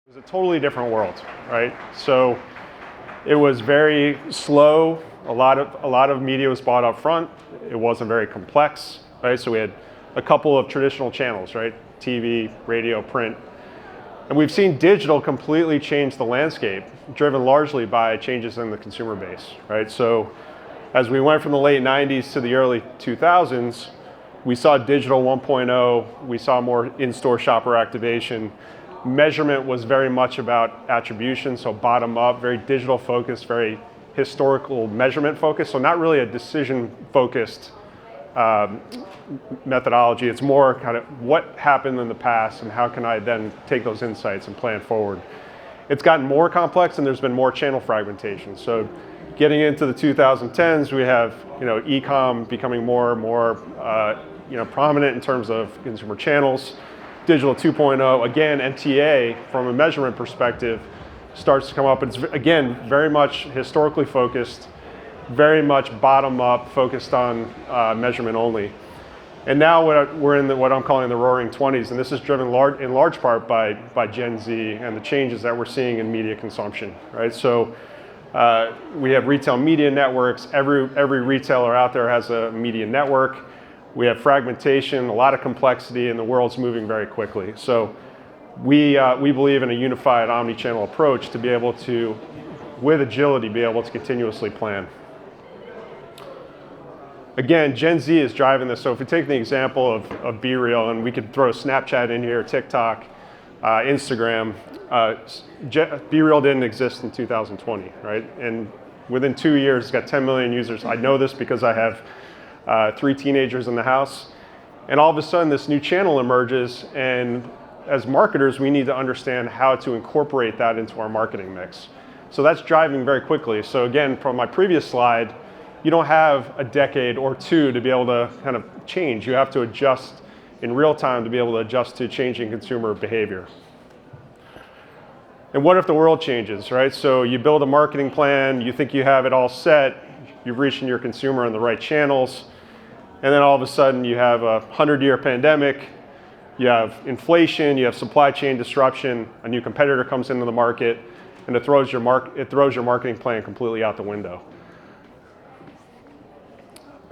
It was a totally different world, right? So it was very slow. A lot of media was bought up front. It wasn't very complex, right? So we had a couple of traditional channels, right? TV, radio, print. And we've seen digital completely change the landscape, driven largely by changes in the consumer base, right? So as we went from the late 90s to the early 2000s, we saw digital 1.0, we saw more in-store shopper activation. Measurement was very much about attribution, so bottom up, very digital focused, very historical measurement focused, so not really a decision focused methodology. It's more kind of what happened in the past and how can I then take those insights and plan forward. It's gotten more complex and there's been more channel fragmentation. So getting into the 2010s, we have e-com becoming more and more prominent in terms of consumer channels. Digital 2.0, again, MTA, from a measurement perspective, starts to come up. It's, again, very much historically focused, very much bottom-up, focused on measurement only. And now we're in what I'm calling the roaring 20s, and this is driven in large part by Gen Z and the changes that we're seeing in media consumption, right? So we have retail media networks. Every retailer out there has a media network. We have fragmentation, a lot of complexity, and the world's moving very quickly. So we believe in a unified omni-channel approach to be able to, with agility, be able to continuously plan. Again, Gen Z is driving this. So if we take the example of Be Real, and we could throw Snapchat in here, TikTok, Instagram, Be Real didn't exist in 2020, right? And within 2 years, it's got 10 million users. I know this because I have 3 teenagers in the house, and all of a sudden this new channel emerges, and as marketers we need to understand how to incorporate that into our marketing mix. So that's driving very quickly. So again, from my previous slide, you don't have a decade or two to be able to kind of change. You have to adjust in real time to be able to adjust to changing consumer behavior. And what if the world changes, right? So you build a marketing plan, you think you have it all set, you've reached your consumer in the right channels, and then all of a sudden you have a 100-year pandemic, you have inflation, you have supply chain disruption, a new competitor comes into the market, and it throws your marketing plan completely out the window.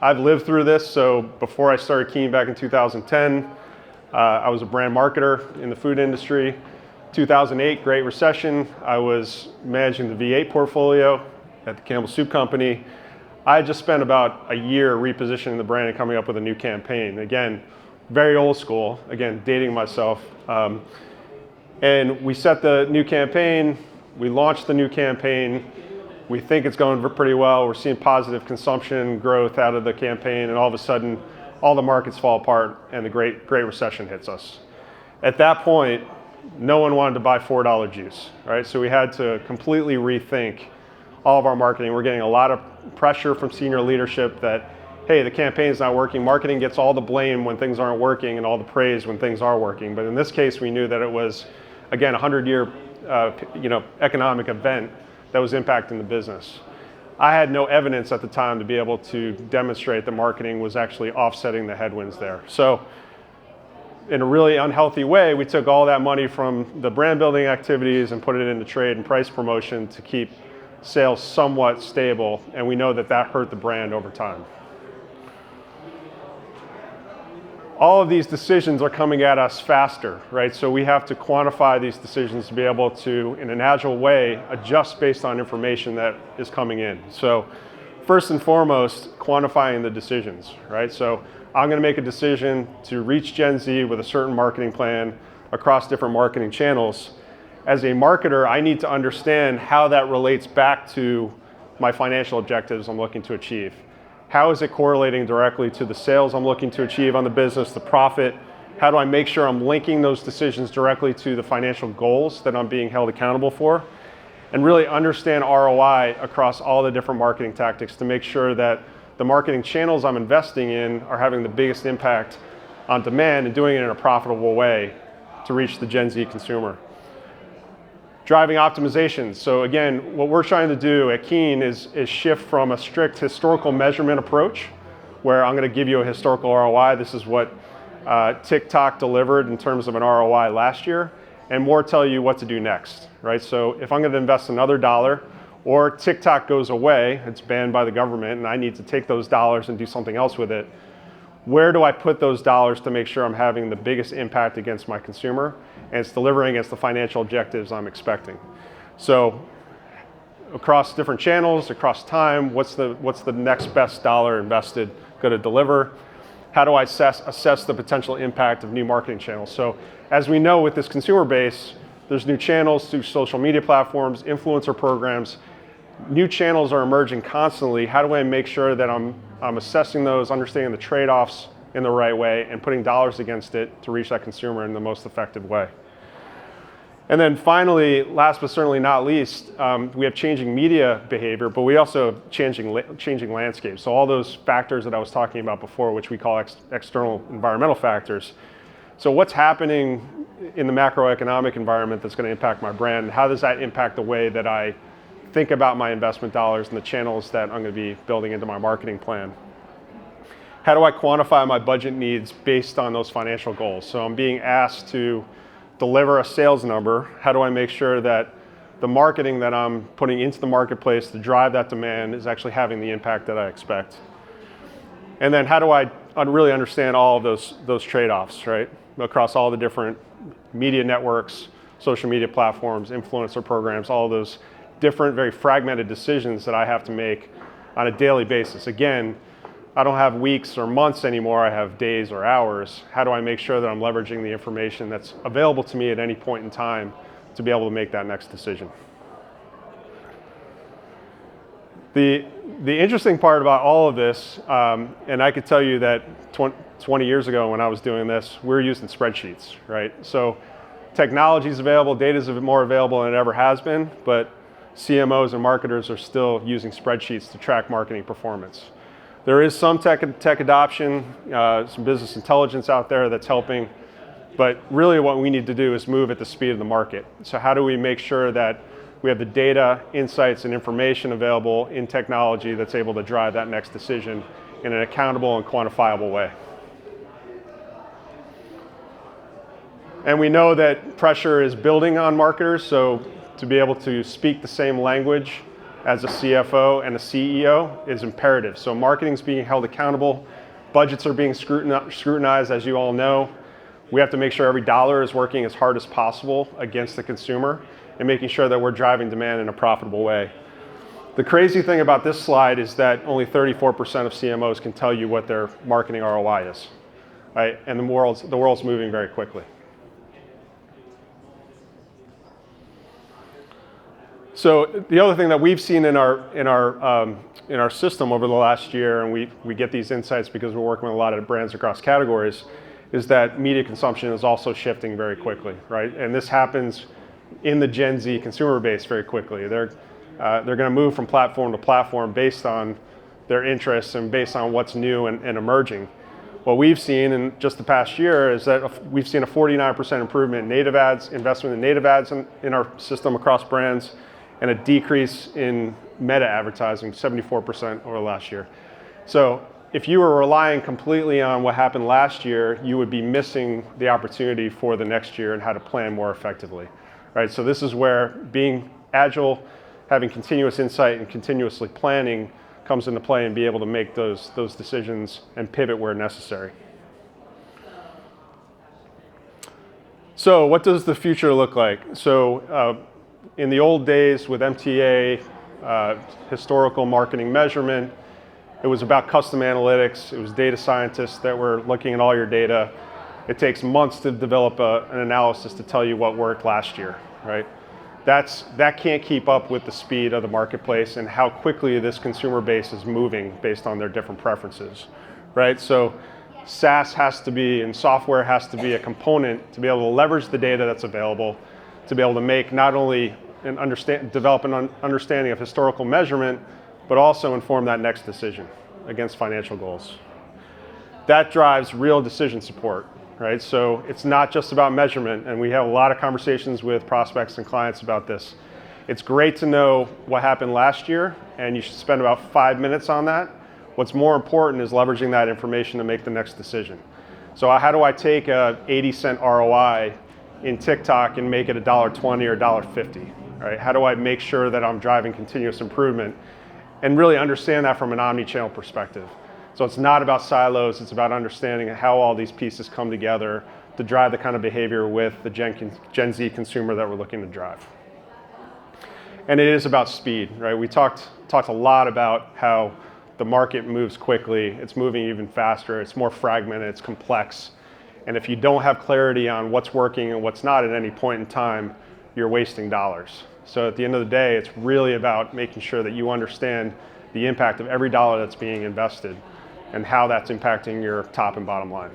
I've lived through this. So before I started Keen back in 2010, I was a brand marketer in the food industry. 2008, Great Recession, I was managing the V8 portfolio at the Campbell Soup Company. I just spent about a year repositioning the brand and coming up with a new campaign. Again, very old school, again, dating myself. And we set the new campaign, we launched the new campaign, we think it's going pretty well, we're seeing positive consumption growth out of the campaign, and all of a sudden, all the markets fall apart and the Great Recession hits us. At that point, no one wanted to buy $4 juice, right? So we had to completely rethink all of our marketing. We're getting a lot of pressure from senior leadership that, hey, the campaign's not working. Marketing gets all the blame when things aren't working and all the praise when things are working. But in this case, we knew that it was, again, a 100-year economic event that was impacting the business. I had no evidence at the time to be able to demonstrate that marketing was actually offsetting the headwinds there. So in a really unhealthy way, we took all that money from the brand building activities and put it into trade and price promotion to keep sales somewhat stable, and we know that hurt the brand over time. All of these decisions are coming at us faster, right? So we have to quantify these decisions to be able to, in an agile way, adjust based on information that is coming in. So first and foremost, quantifying the decisions, right? So I'm going to make a decision to reach Gen Z with a certain marketing plan across different marketing channels. As a marketer, I need to understand how that relates back to my financial objectives I'm looking to achieve. How is it correlating directly to the sales I'm looking to achieve on the business, the profit? How do I make sure I'm linking those decisions directly to the financial goals that I'm being held accountable for? And really understand ROI across all the different marketing tactics to make sure that the marketing channels I'm investing in are having the biggest impact on demand and doing it in a profitable way to reach the Gen Z consumer. Driving optimization. So again, what we're trying to do at Keen is shift from a strict historical measurement approach, where I'm going to give you a historical ROI. This is what TikTok delivered in terms of an ROI last year. and more tell you what to do next, right? So if I'm going to invest another dollar, or TikTok goes away, it's banned by the government, and I need to take those dollars and do something else with it, where do I put those dollars to make sure I'm having the biggest impact against my consumer and it's delivering against the financial objectives I'm expecting? So across different channels, across time, what's the next best dollar invested going to deliver? How do I assess the potential impact of new marketing channels? So as we know with this consumer base, there's new channels through social media platforms, influencer programs. New channels are emerging constantly. How do I make sure that I'm assessing those, understanding the trade-offs in the right way, and putting dollars against it to reach that consumer in the most effective way? And then finally, last but certainly not least, we have changing media behavior, but we also have changing landscapes. So all those factors that I was talking about before, which we call external environmental factors. So what's happening in the macroeconomic environment that's going to impact my brand, and how does that impact the way that I think about my investment dollars and the channels that I'm going to be building into my marketing plan? How do I quantify my budget needs based on those financial goals? So I'm being asked to deliver a sales number. How do I make sure that the marketing that I'm putting into the marketplace to drive that demand is actually having the impact that I expect? And then how do I really understand all of those trade-offs, right? Across all the different media networks, social media platforms, influencer programs, all of those different, very fragmented decisions that I have to make on a daily basis. Again, I don't have weeks or months anymore, I have days or hours. How do I make sure that I'm leveraging the information that's available to me at any point in time to be able to make that next decision? The interesting part about all of this, and I could tell you that 20 years ago when I was doing this, we were using spreadsheets, right? So technology is available, data is more available than it ever has been, but CMOs and marketers are still using spreadsheets to track marketing performance. There is some tech adoption, some business intelligence out there that's helping, but really what we need to do is move at the speed of the market. So how do we make sure that we have the data, insights, and information available in technology that's able to drive that next decision in an accountable and quantifiable way? And we know that pressure is building on marketers, so to be able to speak the same language as a CFO and a CEO is imperative. So marketing is being held accountable. Budgets are being scrutinized, as you all know. We have to make sure every dollar is working as hard as possible against the consumer and making sure that we're driving demand in a profitable way. The crazy thing about this slide is that only 34% of CMOs can tell you what their marketing ROI is, right? And the world's moving very quickly. So the other thing that we've seen in our system over the last year, and we get these insights because we're working with a lot of brands across categories, is that media consumption is also shifting very quickly, right? And this happens in the Gen Z consumer base very quickly. They're going to move from platform to platform based on their interests and based on what's new and emerging. What we've seen in just the past year is that we've seen a 49% improvement in native ads, investment in native ads in our system across brands, and a decrease in meta advertising, 74% over last year. So if you were relying completely on what happened last year, you would be missing the opportunity for the next year and how to plan more effectively, right? So this is where being agile, having continuous insight and continuously planning comes into play, and be able to make those decisions and pivot where necessary. So what does the future look like? So in the old days with MTA, historical marketing measurement, it was about custom analytics. It was data scientists that were looking at all your data. It takes months to develop an analysis to tell you what worked last year, right? That can't keep up with the speed of the marketplace and how quickly this consumer base is moving based on their different preferences, right? So SaaS has to be, and software has to be a component to be able to leverage the data that's available, to be able to make not only develop an understanding of historical measurement, but also inform that next decision against financial goals. That drives real decision support, right? So it's not just about measurement, and we have a lot of conversations with prospects and clients about this. It's great to know what happened last year, and you should spend about 5 minutes on that. What's more important is leveraging that information to make the next decision. So how do I take a 80-cent ROI in TikTok and make it $1.20 or $1.50, right? How do I make sure that I'm driving continuous improvement and really understand that from an omni-channel perspective? So it's not about silos, it's about understanding how all these pieces come together to drive the kind of behavior with the Gen Z consumer that we're looking to drive. And it is about speed, right? We talked a lot about how the market moves quickly, it's moving even faster, it's more fragmented, it's complex. And if you don't have clarity on what's working and what's not at any point in time, you're wasting dollars. So at the end of the day, it's really about making sure that you understand the impact of every dollar that's being invested and how that's impacting your top and bottom line.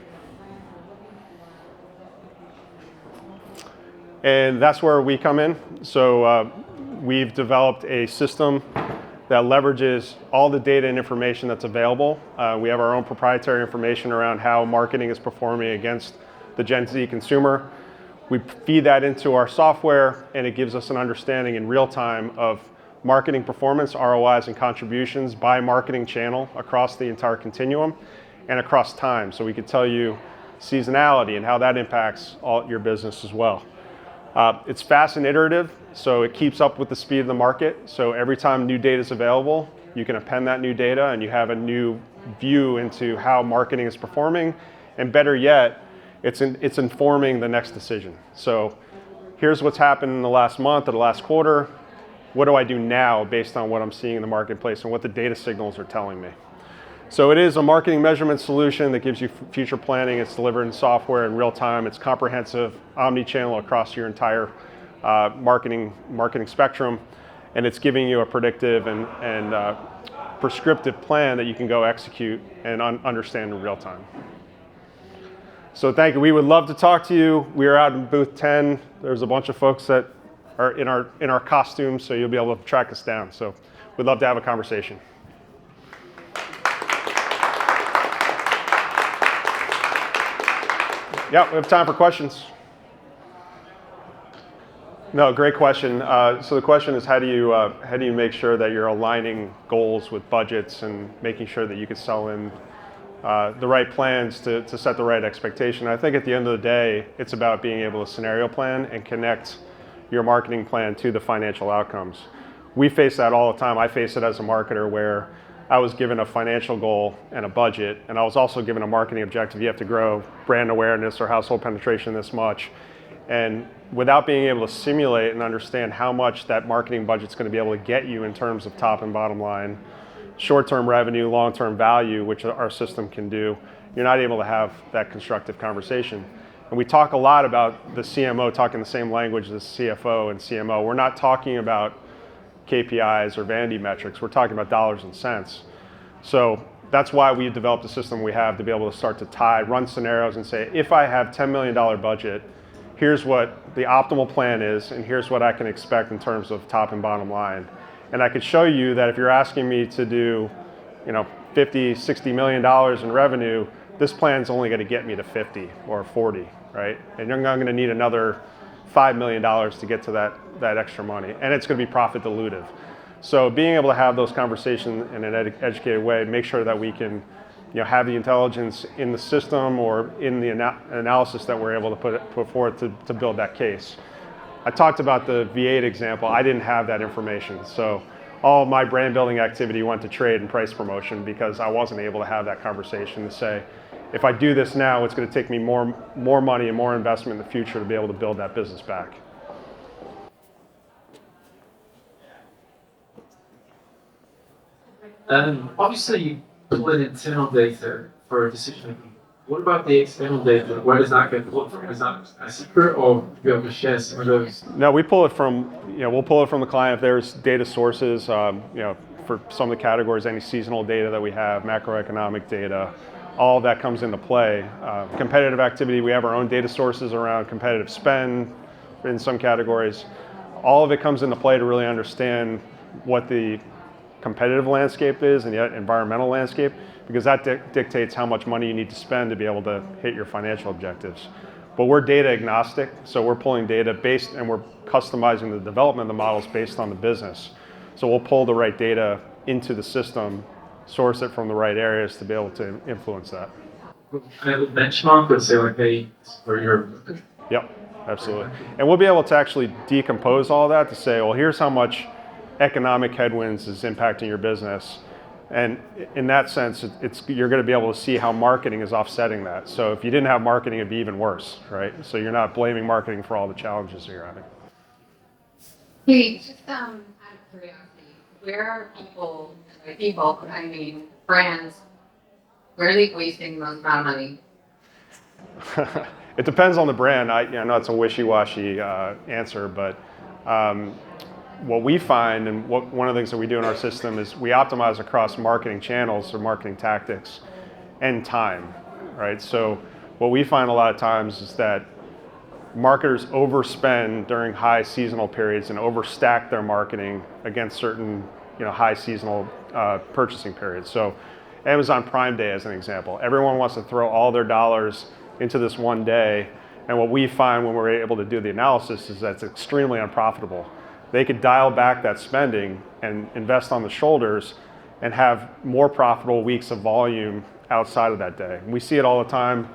And that's where we come in. So we've developed a system that leverages all the data and information that's available. We have our own proprietary information around how marketing is performing against the Gen Z consumer. We feed that into our software, and it gives us an understanding in real time of marketing performance, ROIs, and contributions by marketing channel across the entire continuum and across time. So we could tell you seasonality and how that impacts all your business as well. It's fast and iterative, so it keeps up with the speed of the market. So every time new data is available, you can append that new data and you have a new view into how marketing is performing. And better yet, it's informing the next decision. So here's what's happened in the last month or the last quarter. What do I do now based on what I'm seeing in the marketplace and what the data signals are telling me? So it is a marketing measurement solution that gives you future planning. It's delivered in software in real time. It's comprehensive, omni-channel across your entire marketing spectrum. And it's giving you a predictive and prescriptive plan that you can go execute and understand in real time. So thank you. We would love to talk to you. We are out in booth 10. There's a bunch of folks that are in our costumes, so you'll be able to track us down. So we'd love to have a conversation. Yeah, we have time for questions. No, great question. So the question is, how do you make sure that you're aligning goals with budgets and making sure that you can sell in the right plans to set the right expectation? I think at the end of the day, it's about being able to scenario plan and connect your marketing plan to the financial outcomes. We face that all the time. I face it as a marketer where I was given a financial goal and a budget, and I was also given a marketing objective. You have to grow brand awareness or household penetration this much. And without being able to simulate and understand how much that marketing budget's going to be able to get you in terms of top and bottom line, short-term revenue, long-term value, which our system can do, you're not able to have that constructive conversation. And we talk a lot about the CMO talking the same language as CFO and CMO. We're not talking about KPIs or vanity metrics. We're talking about dollars and cents. So that's why we developed the system we have to be able to start to run scenarios and say, if I have $10 million budget, here's what the optimal plan is, and here's what I can expect in terms of top and bottom line. And I could show you that if you're asking me to do, $50, $60 million in revenue, this plan's only going to get me to 50 or 40, right? And you're not going to need another $5 million to get to that extra money, and it's going to be profit dilutive. So being able to have those conversations in an educated way, make sure that we can have the intelligence in the system or in the analysis that we're able to put forth to build that case. I talked about the V8 example. I didn't have that information. So all my brand building activity went to trade and price promotion because I wasn't able to have that conversation to say, if I do this now, it's going to take me more money and more investment in the future to be able to build that business back. Obviously, you pull in internal data for decision making. What about the external data? Where does that get pulled from? Is that a secret, or do you have to share some of those? No, we pull it from, we'll pull it from the client. If there's data sources, for some of the categories, any seasonal data that we have, macroeconomic data, all of that comes into play. Competitive activity, we have our own data sources around competitive spend in some categories. All of it comes into play to really understand what the competitive landscape is and the environmental landscape, because that dictates how much money you need to spend to be able to hit your financial objectives. But we're data agnostic, so we're pulling data based, and we're customizing the development of the models based on the business. So we'll pull the right data into the system, source it from the right areas to be able to influence that. And a benchmark would say, like, hey, for your... Yep. Absolutely. And we'll be able to actually decompose all that to say, well, here's how much economic headwinds is impacting your business. And in that sense, you're going to be able to see how marketing is offsetting that. So if you didn't have marketing, it'd be even worse, right? So you're not blaming marketing for all the challenges you're having. Hey, just out of curiosity, where are people, by people, I mean brands, where are they wasting the most amount of money? It depends on the brand. I know it's a wishy-washy answer, but what we find, and one of the things that we do in our system is we optimize across marketing channels or marketing tactics and time, right? So what we find a lot of times is that marketers overspend during high seasonal periods and overstack their marketing against certain high seasonal purchasing periods. So Amazon Prime Day as an example. Everyone wants to throw all their dollars into this one day, and what we find when we're able to do the analysis is that it's extremely unprofitable. They could dial back that spending and invest on the shoulders and have more profitable weeks of volume outside of that day. We see it all the time,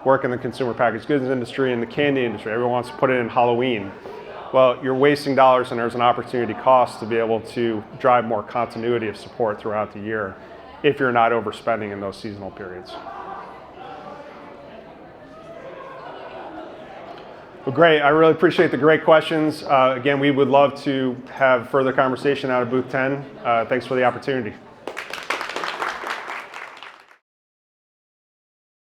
work in the consumer packaged goods industry and the candy industry. Everyone wants to put it in Halloween. Well, you're wasting dollars and there's an opportunity cost to be able to drive more continuity of support throughout the year if you're not overspending in those seasonal periods. Well, great. I really appreciate the great questions. Again, we would love to have further conversation out of booth 10. Thanks for the opportunity.